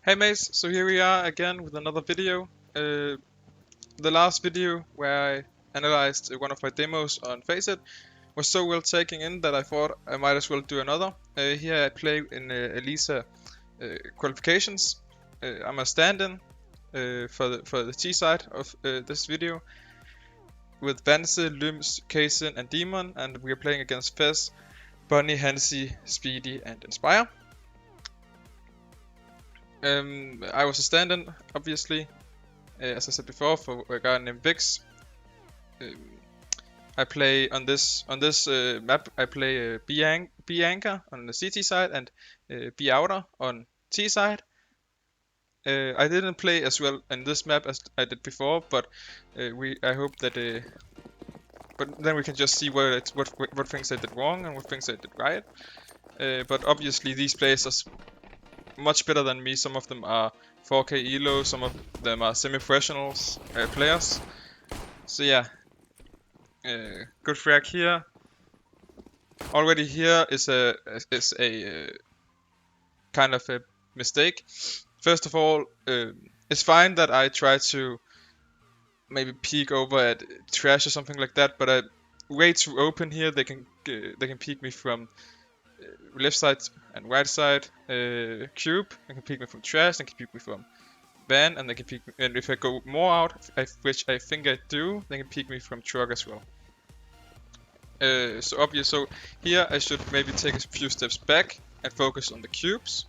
Hey mates, so here we are again with another video. The last video where I analyzed one of my demos on Faceit was so well taken in that I thought I might as well do another. Here I play in Elisa qualifications. I'm a stand-in for the T side of this video with Vance, Lyms, Keyzin and Demon, and we are playing against Fez, Bunny, Hansi, Speedy and Inspire. I was a stand-in, obviously, as I said before, for a guy named Vix. I play on this map. I play B anchor on the CT side and B outer on T side. I didn't play as well in this map as I did before, but I hope that. But then we can just see what things I did wrong and what things I did right. But obviously these players are much better than me. Some of them are 4K elo, some of them are semi-professionals players. So yeah, good frag here. Already here is a kind of a mistake. First of all, it's fine that I try to maybe peek over at trash or something like that, but way too open here. They can peek me from left side and right side cube. They can peek me from trash. They can peek me from van, and they can peek me. And if I go more out, which I think I do, they can peek me from truck as well. So here I should maybe take a few steps back and focus on the cubes,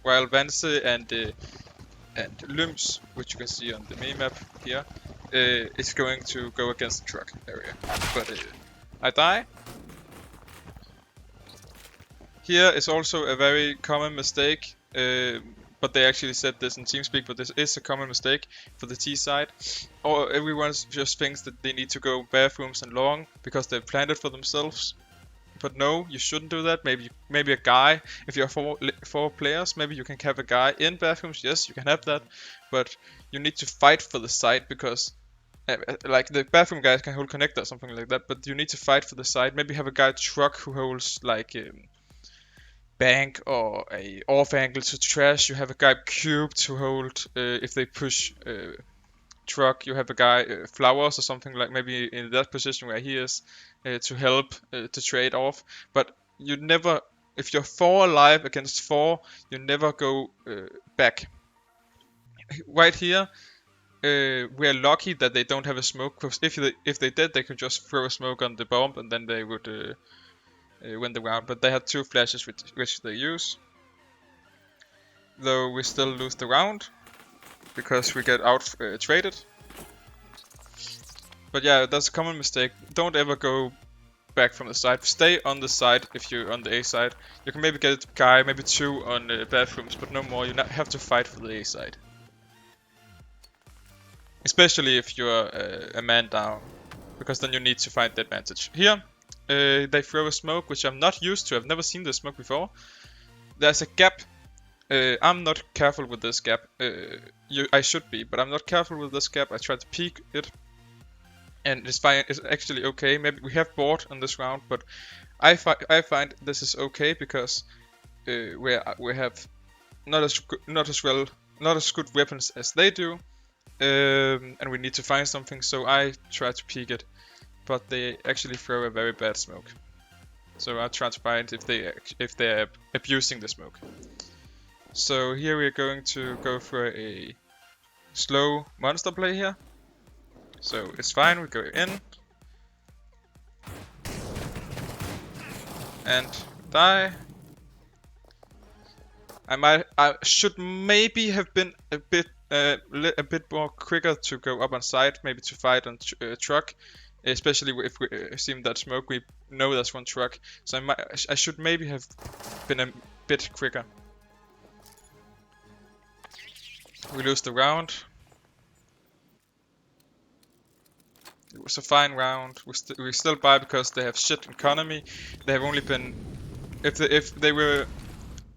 while Vance and Lyms, which you can see on the mini map here, is going to go against the truck area. But I die. Here is also a very common mistake, but they actually said this in TeamSpeak, but this is a common mistake for the T side. Or everyone just thinks that they need to go bathrooms and long because they've planned it for themselves. But no, you shouldn't do that. Maybe a guy, if you're four players, maybe you can have a guy in bathrooms. Yes, you can have that, but you need to fight for the side because like the bathroom guys can hold connector or something like that, but you need to fight for the side. Maybe have a guy truck who holds like bank or a off angle to trash. You have a guy cube to hold if they push truck. You have a guy flowers or something, like maybe in that position where he is, to help to trade off. But you never, if you're 4 alive against 4, you never go back. Right here, we're lucky that they don't have a smoke, because if they did, they could just throw a smoke on the bomb and then they would win the round. But they had 2 flashes which they use. Though we still lose the round because we get out traded. But yeah, that's a common mistake. Don't ever go back from the side. Stay on the side if you're on the A side. You can maybe get a guy, maybe 2 on bathrooms, but no more. You have to fight for the A side. Especially if you're a man down, because then you need to find the advantage. Here, they throw a smoke, which I'm not used to. I've never seen this smoke before. There's a gap. I'm not careful with this gap. I should be, but I'm not careful with this gap. I try to peek it, and it's fine. It's actually okay. Maybe we have board on this round, but I find this is okay because we have not as good weapons as they do, and we need to find something. So I try to peek it, but they actually throw a very bad smoke. So I try to find if they're abusing the smoke. So here we're going to go for a slow monster play here. So it's fine, we go in and die. I should maybe have been a bit more quicker to go up on side, maybe to fight on truck, especially if we see that smoke. We know there's one truck, so I should maybe have been a bit quicker. We lose the round. It was a fine round. We still buy because they have shit economy. They have only been, if they were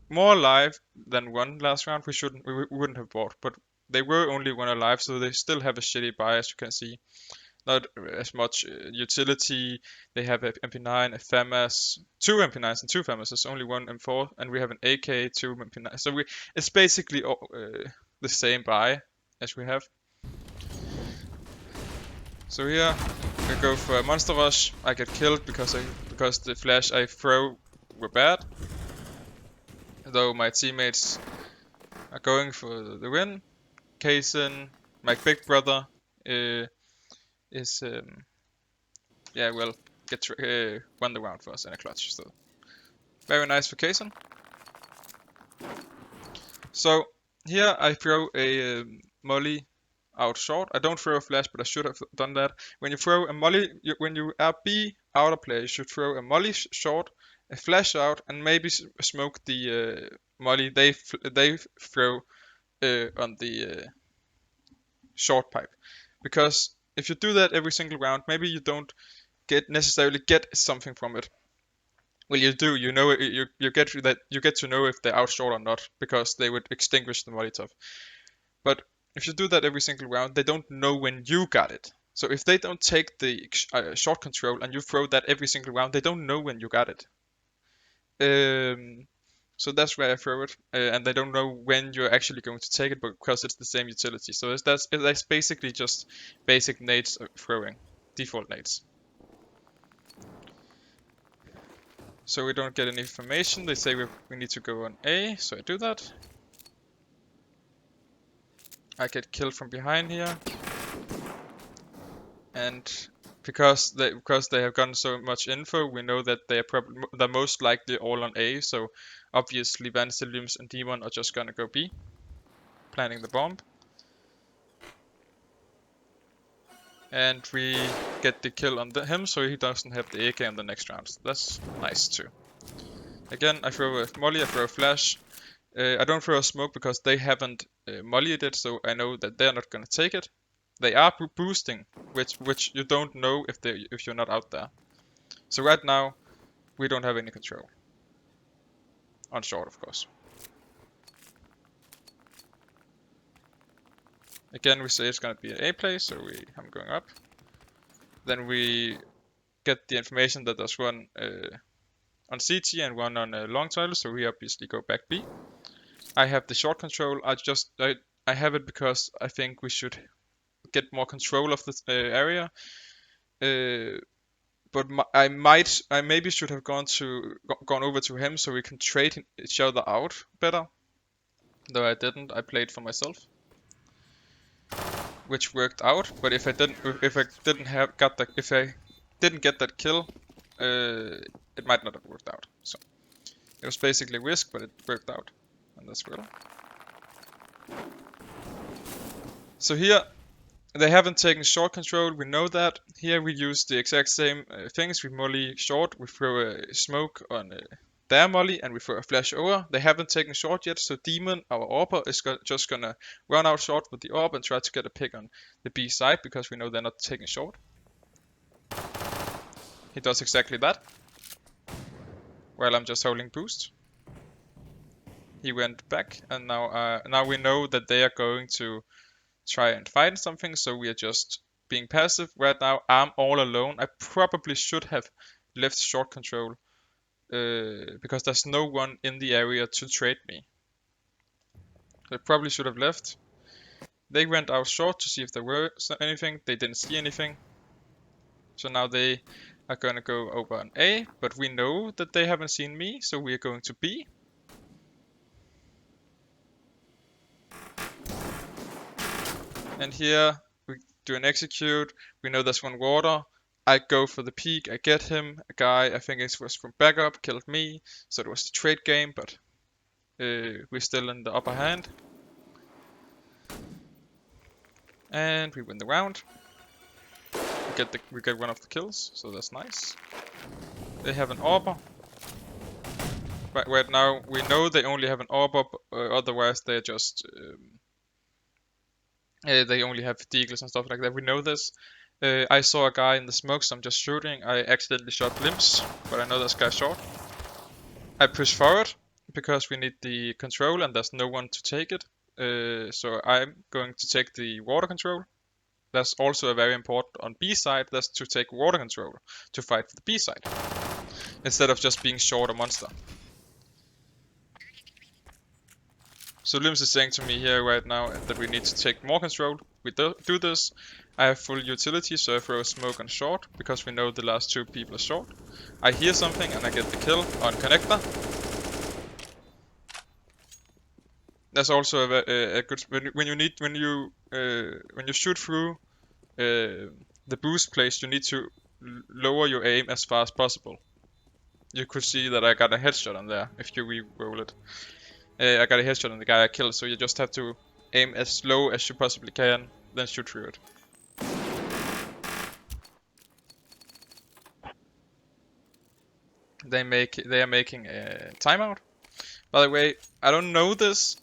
more alive than 1 last round, we wouldn't have bought. But they were only 1 alive, so they still have a shitty buy, as you can see. not as much utility. They have a MP9, a FAMAS, 2 MP9s and 2 FAMASs, only 1 M4, and we have an AK, 2 MP9. So it's basically the same buy as we have. So here we go for a monster rush. I get killed because the flash I throw were bad. Though my teammates are going for the win. Keyzin, my big brother, is won the round for us in a clutch. So very nice for Keyzin. So here I throw a molly out short. I don't throw a flash, but I should have done that. When you throw a molly, when you are B out of play, you should throw a molly short, a flash out, and maybe smoke the molly they throw on the short pipe. Because if you do that every single round, maybe you don't necessarily get something from it. Well, you do. You know, you get that. You get to know if they're out short or not because they would extinguish the Molotov. But if you do that every single round, they don't know when you got it. So if they don't take the short control and you throw that every single round, they don't know when you got it. So that's where I throw it, and they don't know when you're actually going to take it because it's the same utility. So that's basically just basic nades throwing, default nades. So we don't get any information. They say we need to go on A, so I do that. I get killed from behind here. And because they have gotten so much info, we know that they're most likely all on A, so obviously Vansilliums and Demon are just gonna go B, planting the bomb. And we get the kill on him, so he doesn't have the AK on the next round. So that's nice too. Again, I throw a molly, I throw a flash. I don't throw a smoke because they haven't mollied it, so I know that they're not gonna take it. They are boosting, which you don't know if you're not out there. So right now, we don't have any control. On short, of course. Again, we say it's gonna be an A play, so I'm going up. Then we get the information that there's one on CT and one on long tunnel, so we obviously go back B. I have the short control. I have it because I think we should get more control of this area. But I maybe should have gone over to him so we can trade each other out better. Though I didn't. I played for myself, which worked out. But if I didn't get that kill, it might not have worked out. So it was basically a risk, but it worked out, and that's real. So here, they haven't taken short control, we know that. Here we use the exact same things. We molly short, we throw a smoke on their molly, and we throw a flash over. They haven't taken short yet, so Demon, our AWPer, is just gonna run out short with the AWP and try to get a pick on the B side, because we know they're not taking short. He does exactly that, while I'm just holding boost. He went back, and now we know that they are going to try and find something, so we are just being passive. Right now, I'm all alone. I probably should have left short control, because there's no one in the area to trade me. I probably should have left. They went out short to see if there were anything. They didn't see anything. So now they are gonna go over on A, but we know that they haven't seen me, so we are going to B. And here we do an execute. We know there's one water. I go for the peak. I get him. A guy, I think it was from backup, killed me. So it was the trade game, but we're still in the upper hand. And we win the round. We get one of the kills, so that's nice. They have an AWPer. But right now we know they only have an AWPer, otherwise they're just they only have deagles and stuff like that. We know this. I saw a guy in the smoke, so I'm just shooting. I accidentally shot limbs, but I know this guy's short. I push forward because we need the control and there's no one to take it. So I'm going to take the water control. That's also a very important on B side. That's to take water control to fight for the B side instead of just being short a monster. So Limbs is saying to me here right now that we need to take more control. We do this. I have full utility, so I throw smoke on short because we know the last two people are short. I hear something and I get the kill on connector. That's also a good when you shoot through the boost place. You need to lower your aim as far as possible. You could see that I got a headshot on there if you re-roll it. I got a headshot on the guy I killed, so you just have to aim as low as you possibly can, then shoot through it. They are making a timeout. By the way, I don't know this,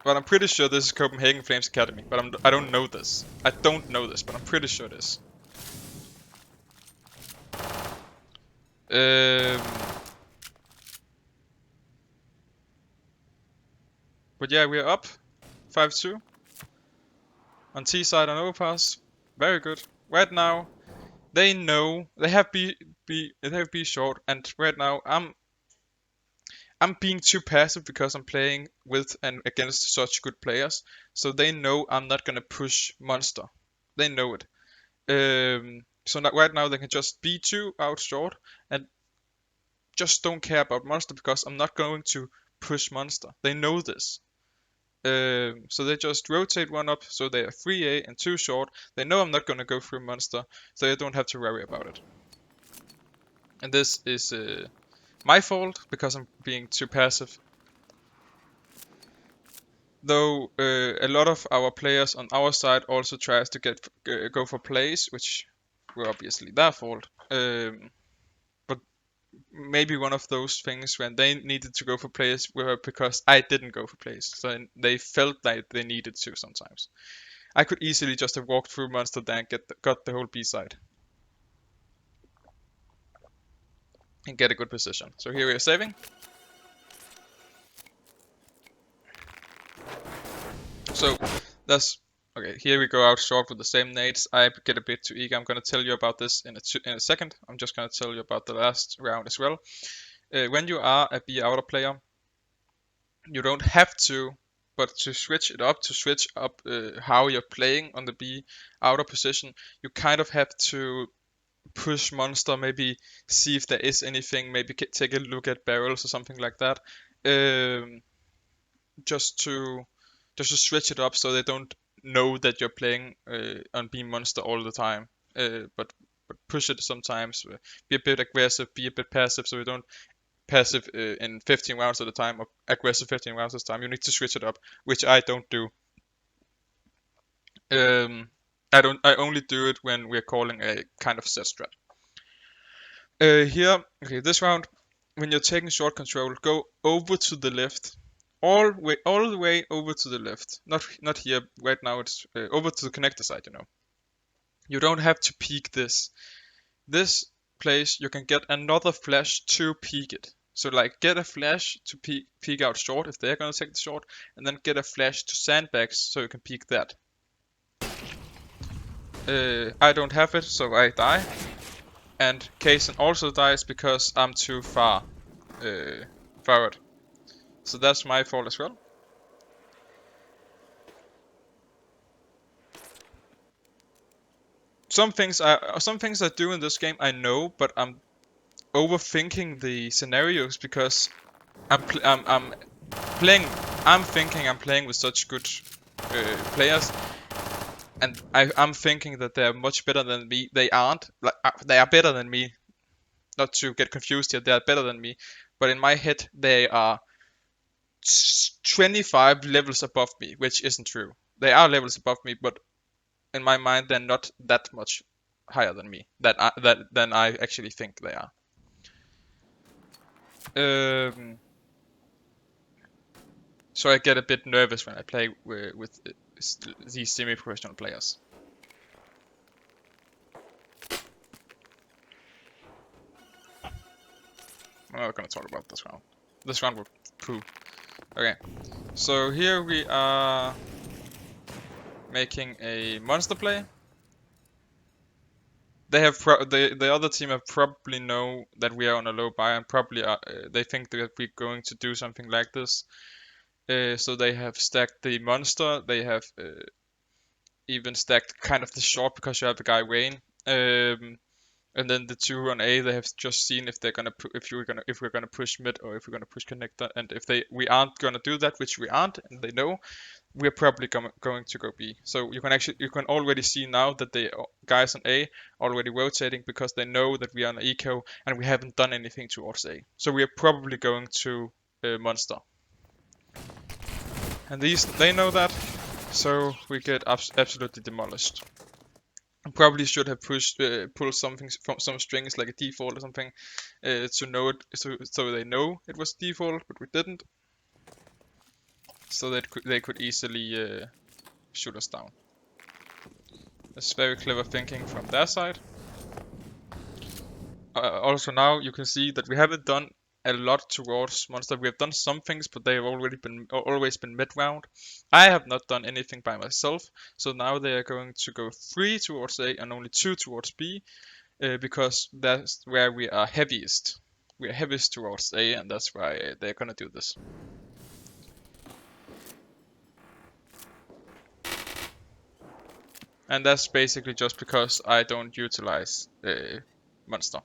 but I'm pretty sure this is Copenhagen Flames Academy. But I don't know this. I don't know this, but I'm pretty sure it is. But yeah, we're up 5-2 on T side on Overpass. Very good. Right now, they know they have B short, and right now I'm being too passive because I'm playing with and against such good players. So they know I'm not gonna push monster. They know it. So right now they can just B2 out short and just don't care about monster because I'm not going to push monster. They know this. So they just rotate one up, so they are 3A and 2 short. They know I'm not gonna go through monster, so they don't have to worry about it. And this is my fault because I'm being too passive. Though a lot of our players on our side also tries to go for plays, which were obviously their fault. But maybe one of those things when they needed to go for plays were because I didn't go for plays. So they felt like they needed to sometimes. I could easily just have walked through monster then got the whole B side. And get a good position. So here we are saving. So that's okay. Here we go out short with the same nades. I get a bit too eager. I'm gonna tell you about this in a second. I'm just gonna tell you about the last round as well. When you are a B outer player, you don't have to, but to switch up how you're playing on the B outer position, you kind of have to push monster, maybe see if there is anything, maybe take a look at barrels or something like that, just to switch it up so they don't know that you're playing on B monster all the time, but push it sometimes, be a bit aggressive, be a bit passive, so you don't passive in 15 rounds at a time or aggressive 15 rounds at a time. You need to switch it up, which I don't do. I only do it when we're calling a kind of set strat. Here, okay, this round, when you're taking short control, go over to the left, all the way over to the left. Not here right now. It's over to the connector side. You know, you don't have to peek this. This place you can get another flash to peek it. So like get a flash to peek out short if they're gonna take the short, and then get a flash to sandbags so you can peek that. I don't have it, so I die. And Keyzin also dies because I'm too far forward. So that's my fault as well. Some things I do in this game I know, but I'm overthinking the scenarios because I'm thinking I'm playing with such good players, and I'm thinking that they're much better than me. They aren't. Like they are better than me. Not to get confused here, they are better than me. But in my head, they are 25 levels above me, which isn't true. They are levels above me, but in my mind, they're not that much higher than me. Than I actually think they are. So I get a bit nervous when I play with these semi-professional players. I'm not gonna talk about this round. This round will poo. Okay, so here we are making a monster play. they have the other team have probably know that we are on a low buy and probably they think that we're going to do something like this. So they have stacked the monster. They have even stacked kind of the short because you have the guy Wayne. And then the two on A, they have just seen if they're gonna if we're gonna push mid or if we're gonna push connector. And if we aren't gonna do that, which we aren't, and they know, we're probably going to go B. So you can already see now that the guys on A already rotating because they know that we are on eco and we haven't done anything towards A. So we are probably going to monster. And they know that, so we get absolutely demolished. Probably should have pulled something from some strings like a default or something to know it, so they know it was default, but we didn't. So that they could easily shoot us down. That's very clever thinking from their side. Also now you can see that we haven't done a lot towards monster. We have done some things, but they have always been mid round. I have not done anything by myself, so now they are going to go 3 towards A and only 2 towards B, because that's where we are heaviest. We are heaviest towards A, and that's why they're gonna do this. And that's basically just because I don't utilize monster.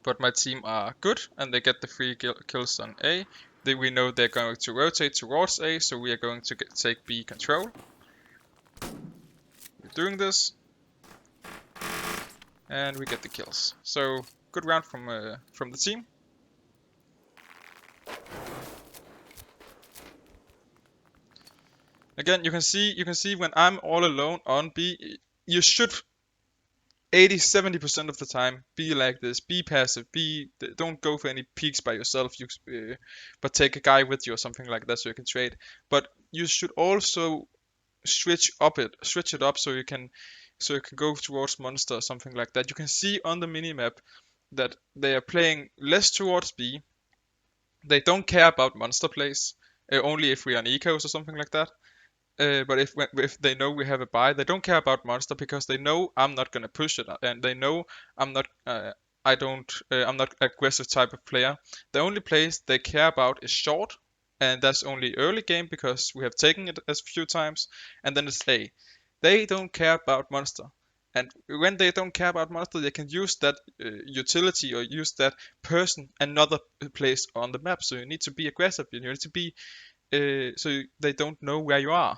But my team are good, and they get the 3 kills on A. We know they're going to rotate towards A, so we are going to take B control. We're doing this, and we get the kills. So good round from the team. Again, you can see when I'm all alone on B, you should 80-70% of the time be like this. Be passive. Don't go for any peaks by yourself. But take a guy with you or something like that so you can trade. But you should also switch it up so you can go towards monster or something like that. You can see on the minimap that they are playing less towards B. They don't care about monster plays. Only if we are on ecos or something like that. But if they know we have a buy, they don't care about monster because they know I'm not gonna push it, and they know I'm not. I'm not aggressive type of player. The only place they care about is short, and that's only early game because we have taken it a few times, and then it's A. They don't care about monster, and when they don't care about monster, they can use that utility or use that person another place on the map. So you need to be aggressive. You need to be so they don't know where you are.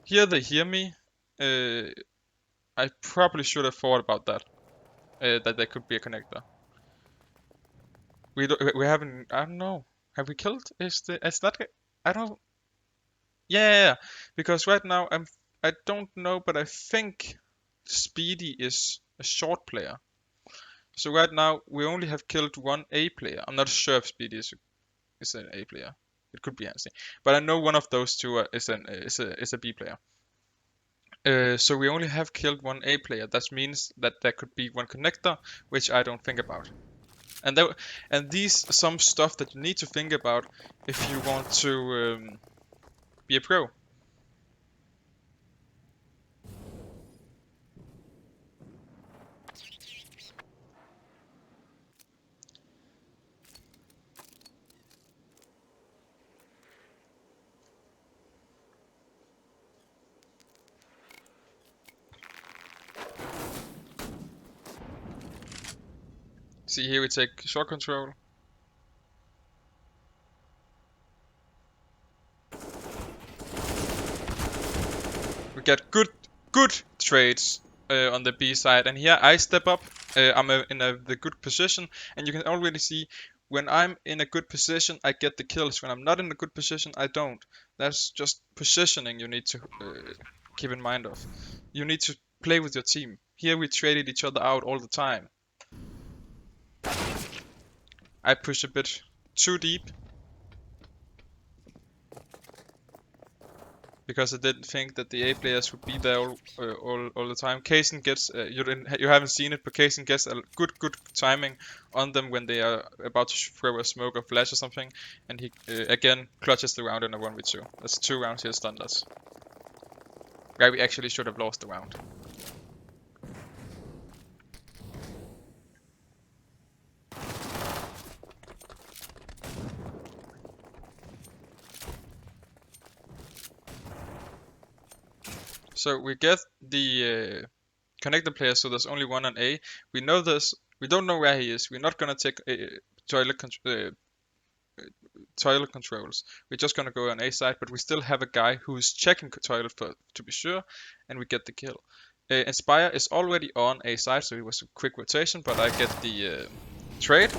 Here they hear me. I probably should have thought about that. That there could be a connector. We haven't. I don't know. Have we killed? Is that? I don't. Yeah. Because right now I don't know, but I think Speedy is a short player. So right now we only have killed one A player. I'm not sure if Speedy is an A player. It could be Anstey, but I know one of those two is a B player. So we only have killed one A player. That means that there could be one connector, which I don't think about. And these are some stuff that you need to think about if you want to be a pro. See, here we take short control. We get good trades on the B side, and here I step up. I'm in the good position, and you can already see when I'm in a good position, I get the kills. When I'm not in a good position, I don't. That's just positioning you need to keep in mind of. You need to play with your team. Here we traded each other out all the time. I push a bit too deep because I didn't think that the A players would be there all the time. Keyzin gets you haven't seen it, but Keyzin gets a good timing on them when they are about to throw a smoke or flash or something, and he again clutches the round in a 1v2. That's 2 rounds he has stunned us. where we actually should have lost the round. So we get the connector player, so there's only one on A. We know this. We don't know where he is. We're not gonna take toilet controls. We're just gonna go on A side, but we still have a guy who's checking toilet to be sure, and we get the kill. Inspire is already on A side, so it was a quick rotation, but I get the trade.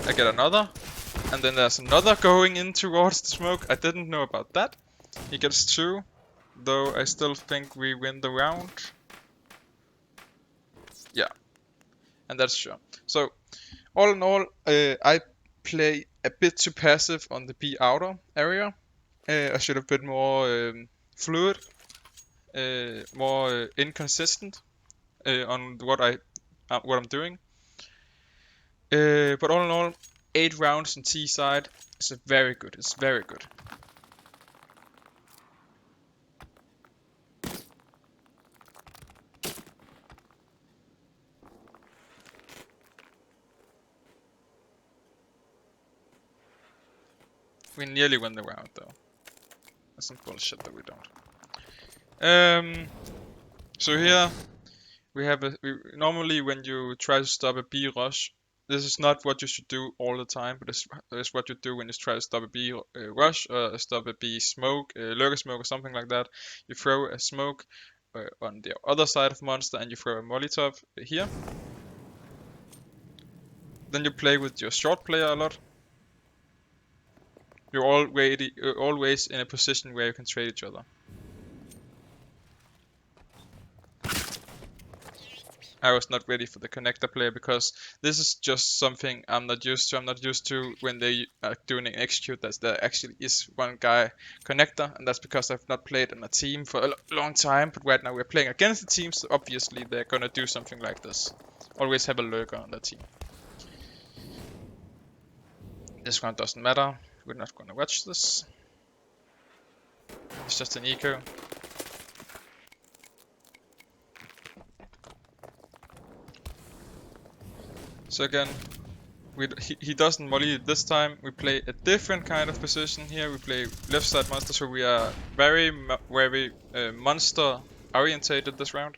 I get another, and then there's another going in towards the smoke. I didn't know about that. He gets 2, though I still think we win the round. Yeah, and that's sure. So, all in all, I play a bit too passive on the B outer area. I should have been more fluid, more inconsistent on what I'm doing. But all in all, 8 rounds on T side is very good. It's very good. We nearly win the round though. That's some bullshit that we don't. So here we have normally when you try to stop a B rush, this is not what you should do all the time, but it's what you do when you try to stop a B rush or stop a B smoke, lurker smoke or something like that. You throw a smoke on the other side of monster and you throw a Molotov here. Then you play with your short player a lot. You're always in a position where you can trade each other. I was not ready for the connector player because this is just something I'm not used to. I'm not used to when they are doing an execute that there actually is one guy connector, and that's because I've not played on a team for a long time. But right now we're playing against the team, so obviously they're gonna do something like this. Always have a lurker on the team. This one doesn't matter. We're not gonna watch this. It's just an eco. So again, he doesn't molly this time. We play a different kind of position here. We play left side monster, so we are very monster orientated this round.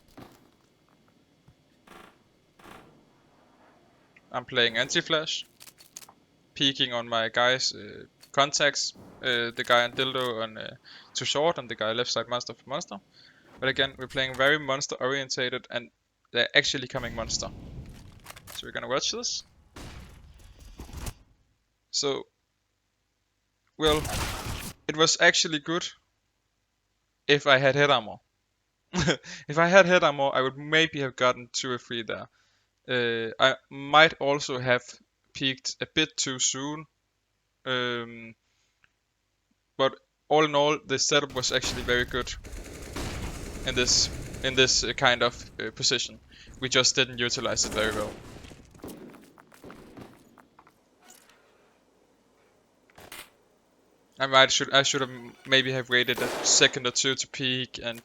I'm playing anti-flash, peeking on my guys' contacts. The guy on dildo on too short, and the guy left side monster for monster. But again, we're playing very monster orientated, and they're actually coming monster. So we're gonna watch this. So, well, it was actually good if I had head armor. If I had head armor, I would maybe have gotten 2 or 3 there. I might also have peaked a bit too soon. But all in all, the setup was actually very good in this kind of position. We just didn't utilize it very well. I should have maybe have waited a second or 2 to peek and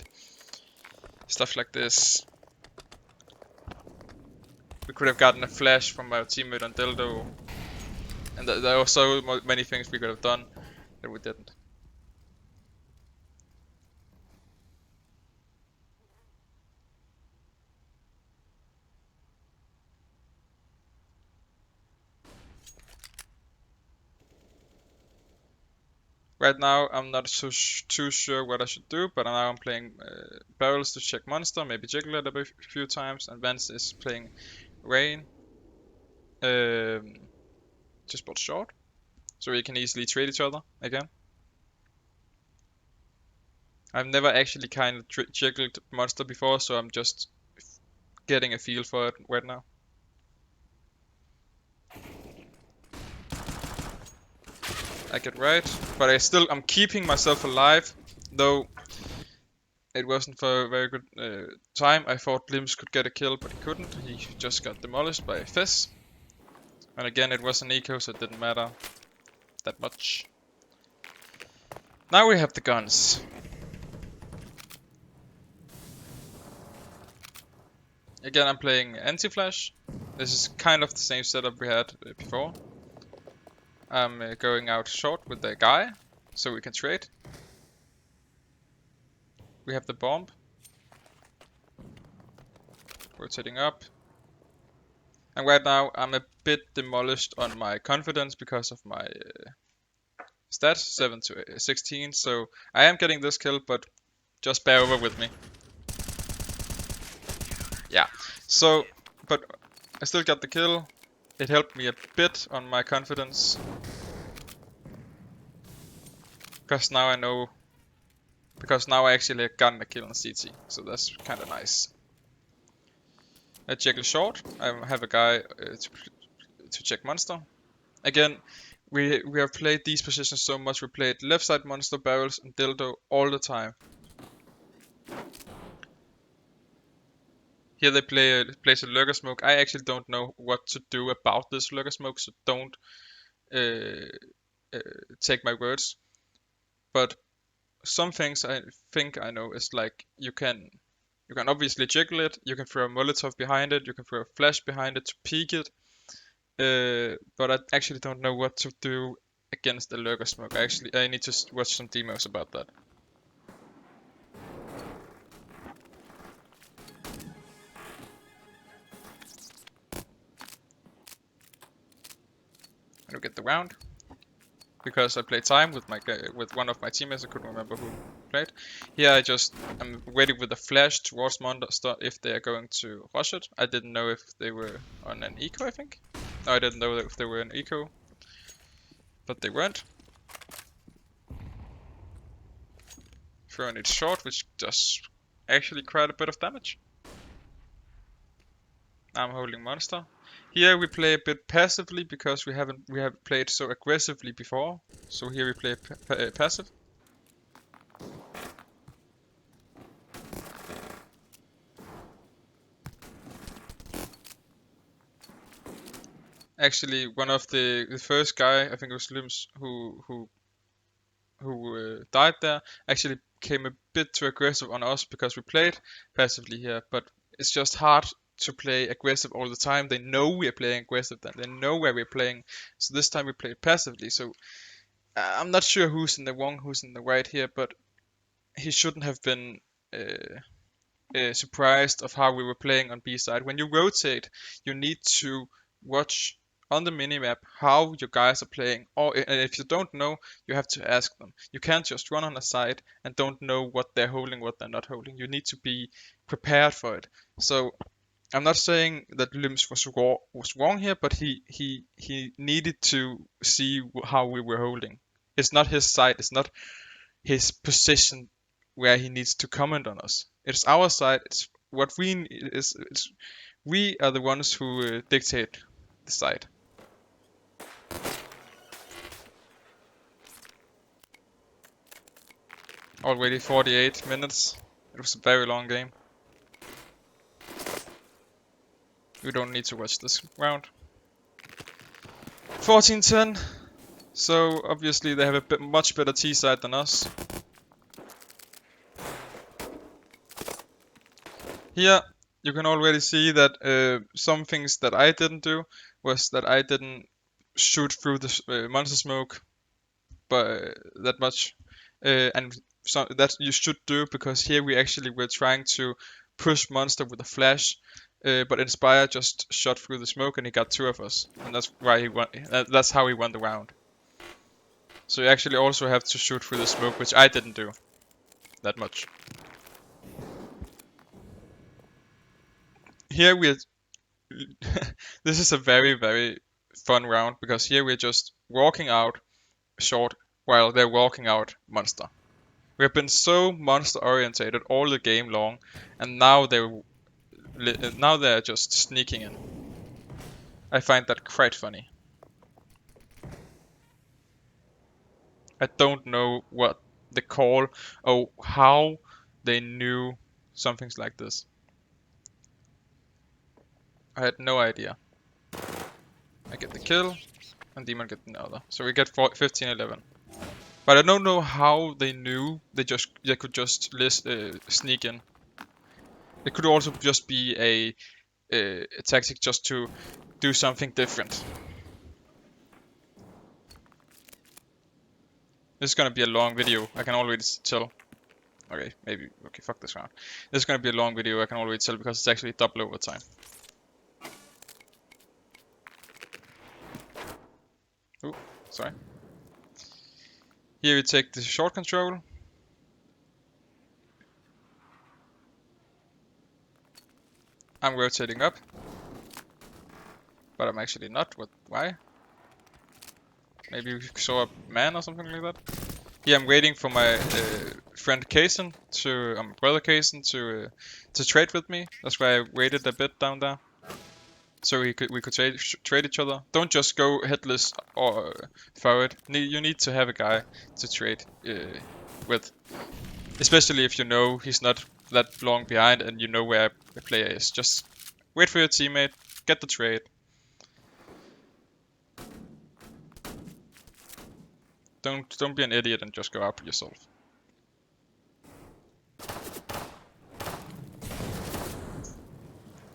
stuff like this. We could have gotten a flash from our teammate on dildo, and there were so many things we could have done that we didn't. Right now, I'm not too sure what I should do, but now I'm playing barrels to check monster, maybe jiggle it a few times, and Vance is playing rain. Just bought short, so we can easily trade each other again. I've never actually kind of jiggled monster before, so I'm just getting a feel for it right now. I get right, but I'm keeping myself alive, though it wasn't for a very good time. I thought Limbs could get a kill, but he couldn't. He just got demolished by Fizz. And again, it was an eco, so it didn't matter that much. Now we have the guns. Again, I'm playing anti-flash. This is kind of the same setup we had before. I'm going out short with the guy, so we can trade. We have the bomb. Rotating up. And right now, I'm a bit demolished on my confidence because of my stats, 7 to 16. So I am getting this kill, but just bear over with me. Yeah. So, but I still got the kill. It helped me a bit on my confidence. Because now I know. Because now I actually got a kill on CT. So that's kind of nice. I check short. I have a guy to check monster. Again, we have played these positions so much. We played left side monster, barrels, and dildo all the time. Here they place a lurker smoke. I actually don't know what to do about this lurker smoke, so don't take my words. But some things I think I know is like you can obviously jiggle it. You can throw a Molotov behind it. You can throw a flash behind it to peek it. But I actually don't know what to do against the lurker smoke. I need to watch some demos about that. I don't get the round because I played time with with one of my teammates. I couldn't remember who played. Here I'm waiting with a flash towards monster if they are going to rush it. I didn't know if they were on an eco. I think. No, I didn't know if they were an eco, but they weren't. Throwing it short, which does actually quite a bit of damage. I'm holding monster. Here we play a bit passively because we have played so aggressively before. So here we play passive. Actually, one of the first guy, I think it was Limbs, who died there, actually came a bit too aggressive on us because we played passively here. But it's just hard to play aggressive all the time. They know we are playing aggressive, then they know where we're playing. So this time we played passively. So I'm not sure who's in the wrong, who's in the right here, but he shouldn't have been surprised of how we were playing on B side. When you rotate, you need to watch on the minimap how your guys are playing, or and if you don't know, you have to ask them. You can't just run on a side and don't know what they're holding, what they're not holding. You need to be prepared for it. So I'm not saying that Limbs was wrong here, but he needed to see how we were holding. It's not his side. It's not his position where he needs to comment on us. It's our side. It's what we are the ones who dictate the side. Already 48 minutes. It was a very long game. We don't need to watch this round. 14-10. So obviously they have a much better T side than us. Here you can already see that some things that I didn't do was that I didn't shoot through the monster smoke that much, and so that you should do because here we actually were trying to push monster with a flash, but Inspire just shot through the smoke and he got 2 of us, and that's why he won. That's how he won the round. So you actually also have to shoot through the smoke, which I didn't do that much. Here we're this is a very, very fun round because here we're just walking out short while they're walking out monster. We have been so monster orientated all the game long, and now they're just sneaking in. I find that quite funny. I don't know what the call or how they knew something like this. I had no idea. I get the kill, and Demon get another. So we get 15-11. But I don't know how they knew they could just sneak in. It could also just be a tactic just to do something different. This is gonna be a long video, I can already tell. Okay, maybe, okay, fuck this round. This is gonna be a long video, I can already tell, because it's actually double overtime. Ooh, sorry. Here we take the short control. I'm rotating up. But I'm actually not. Why? Maybe we saw a man or something like that. Here I'm waiting for my friend Keyzin my brother Keyzin to trade with me. That's why I waited a bit down there. So we could trade each other. Don't just go headless or forward. You need to have a guy to trade with. Especially if you know he's not that long behind and you know where the player is. Just wait for your teammate, get the trade. Don't be an idiot and just go out yourself.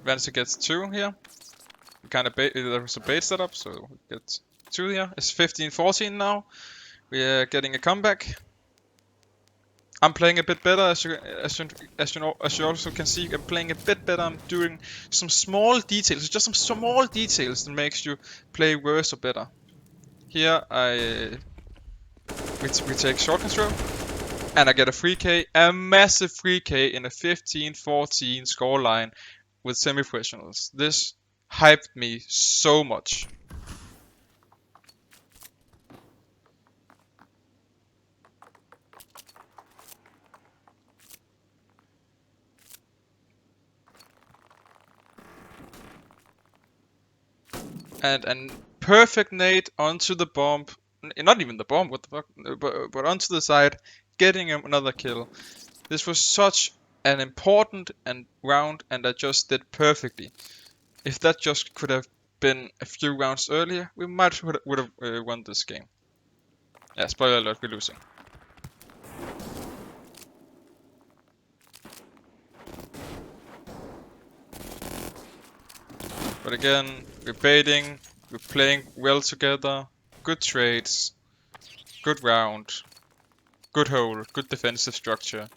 Vance gets 2 here. We kind of there was a bait setup, so we get 2 here. It's 15-14 now. We are getting a comeback. I'm playing a bit better, as you also can see. I'm playing a bit better. I'm doing some small details, just some small details that makes you play worse or better. Here we take short control, and I get a free K, a massive free K in a 15-14 scoreline with semi-professionals. This hyped me so much. And a perfect nade onto the bomb. Not even the bomb, what the fuck? But onto the side, getting another kill. This was such an important round, and I just did perfectly. If that just could have been a few rounds earlier, we might would have won this game. Yeah, spoiler alert, we're losing. But again, we're baiting, we're playing well together, good trades, good round, good hole, good defensive structure.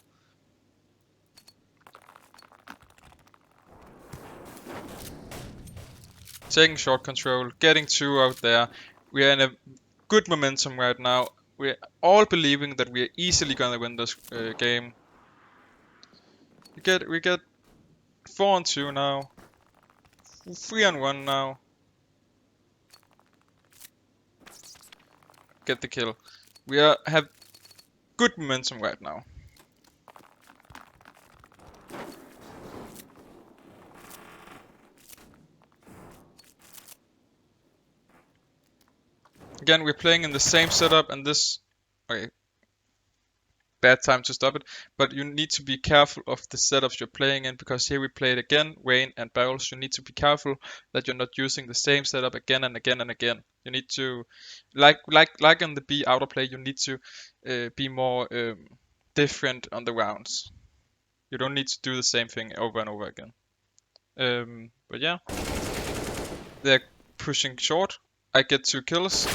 Taking short control, getting 2 out there. We are in a good momentum right now. We're all believing that we are easily gonna win this game. We get 4-2 now. 3-1 now. Get the kill. We have good momentum right now. Again, we're playing in the same setup, and this... Okay, bad time to stop it, but you need to be careful of the setups you're playing in, because here we played again Wayne and barrels. You need to be careful that you're not using the same setup again and again and again. You need to, like on the B outer play, you need to be more different on the rounds. You don't need to do the same thing over and over again. But yeah, they're pushing short. I get 2 kills.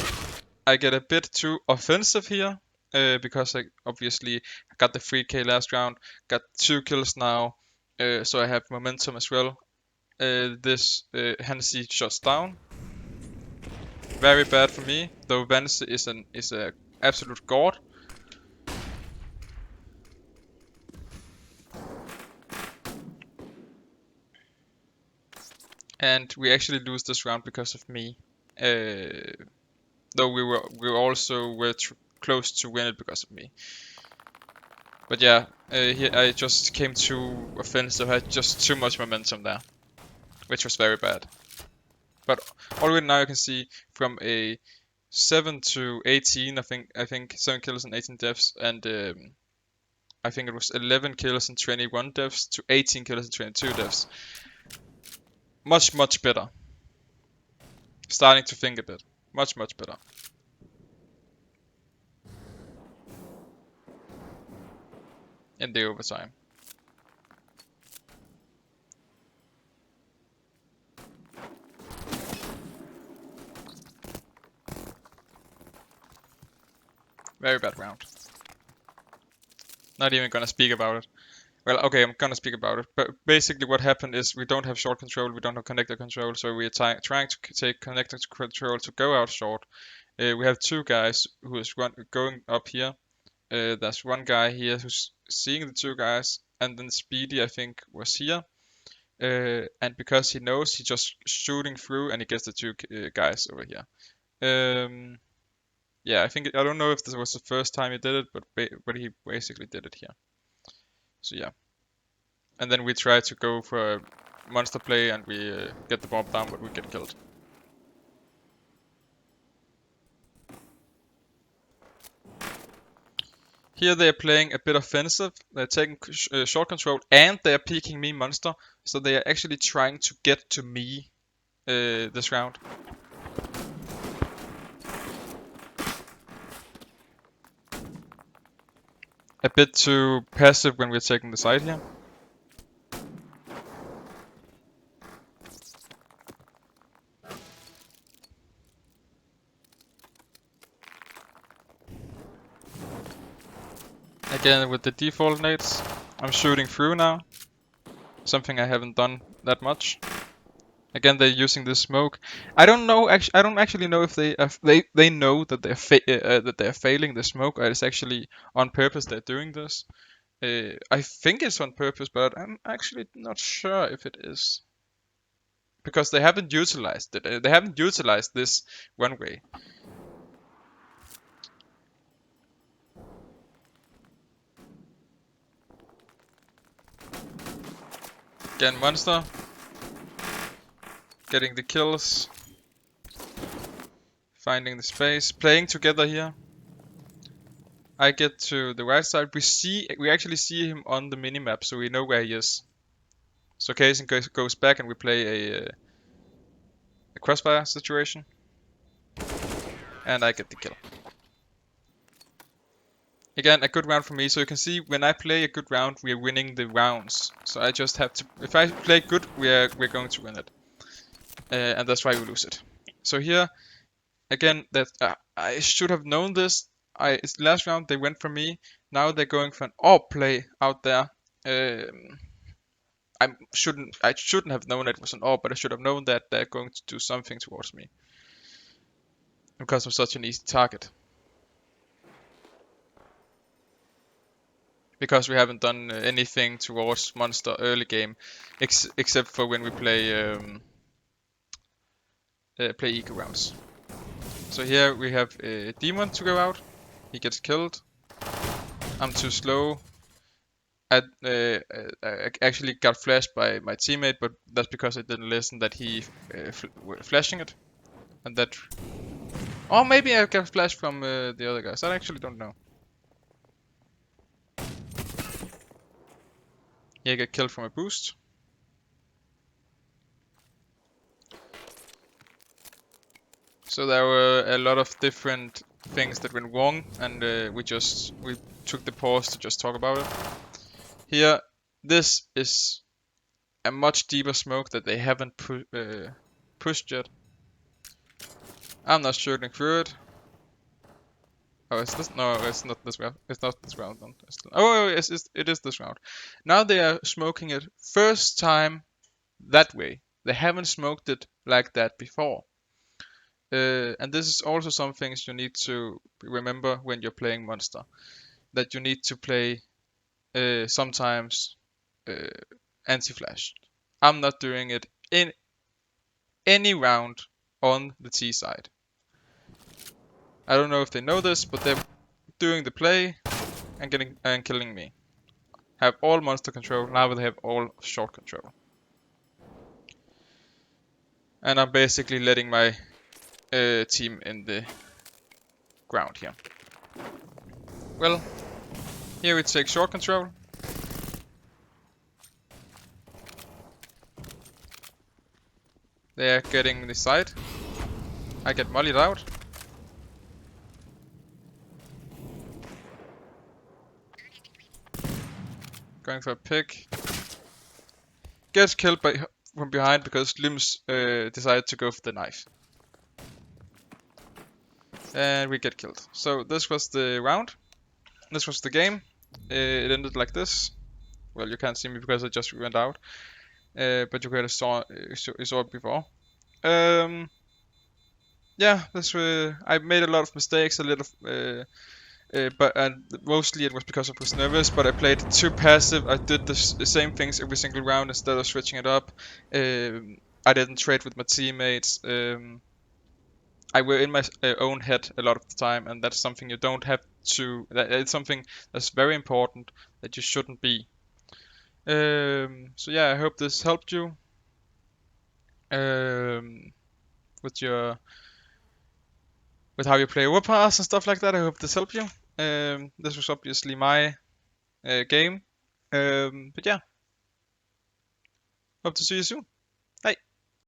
I get a bit too offensive here. Because I obviously got the 3k last round, got 2 kills now, so I have momentum as well. This Hennessy shuts down. Very bad for me, though Vance is a absolute god. And we actually lose this round because of me. Though we were also close to win it because of me. But yeah, here I just came too offensive. I had just too much momentum there, which was very bad. But already now you can see from a 7 to 18, I think 7 kills and 18 deaths, and I think it was 11 kills and 21 deaths to 18 kills and 22 deaths. Much better. Starting to think a bit. Much better. In the overtime. Very bad round. Not even gonna speak about it. Well, okay, I'm gonna speak about it. But basically what happened is we don't have short control, we don't have connector control, so we're trying to take connector control to go out short. We have two guys who is going up here. There's one guy here who's seeing the two guys, and then Speedy, I think, was here. And because he knows, he's just shooting through, and he gets the two guys over here. Yeah, I don't know if this was the first time he did it, but he basically did it here. So yeah. And then we try to go for a monster play, and we get the bomb down, but we get killed. Here they are playing a bit offensive. They're taking short control, and they are peeking me monster. So they are actually trying to get to me this round. A bit too passive when we're taking the side here. Again with the default nades, I'm shooting through now. Something I haven't done that much. Again, they're using this smoke. I don't know. I don't actually know if they know that they're failing the smoke, or it's actually on purpose they're doing this. I think it's on purpose, but I'm actually not sure if it is, because they haven't utilized it. They haven't utilized this one way. Again, monster. Getting the kills. Finding the space. Playing together here. I get to the right side. We actually see him on the minimap, so we know where he is. So Keyzin goes back, and we play a crossfire situation. And I get the kill. Again, a good round for me. So you can see when I play a good round, we are winning the rounds. So I just have to. If I play good, we're going to win it, and that's why we lose it. So here, again, that I should have known this. Last round they went for me. Now they're going for an AWP play out there. I shouldn't have known it was an AWP, but I should have known that they're going to do something towards me because I'm such an easy target. Because we haven't done anything towards monster early game, except for when we play eco rounds. So here we have a demon to go out. He gets killed. I'm too slow. I actually got flashed by my teammate, but that's because I didn't listen that he flashing it, and that. Or maybe I got flashed from the other guys. I actually don't know. He got killed from a boost. So there were a lot of different things that went wrong, and we took the pause to just talk about it. Here, this is a much deeper smoke that they haven't pushed yet. I'm not shooting through it. Oh, is this? No, it's not this round. It's not this round. Oh, it is this round. Now they are smoking it first time that way. They haven't smoked it like that before. And this is also some things you need to remember when you're playing monster. That you need to play sometimes anti-flash. I'm not doing it in any round on the T side. I don't know if they know this, but they're doing the play and killing me. Have all monster control, now they have all short control. And I'm basically letting my team in the ground here. Well, here we take short control. They're getting the side. I get mollied out. Going for a pick. Gets killed from behind because Limbs decided to go for the knife. and we get killed. So this was the round. This was the game. It ended like this. Well, you can't see me because I just went out. But you could have saw it before. Yeah, I made a lot of mistakes, a little, but mostly it was because I was nervous. But I played too passive. I did the same things every single round instead of switching it up. I didn't trade with my teammates. I were in my own head a lot of the time, and that's something you don't have to. It's something that's very important that you shouldn't be. So yeah, I hope this helped you with your with how you play Overpass and stuff like that. I hope this helped you. This was obviously my game. But yeah, hope to see you soon.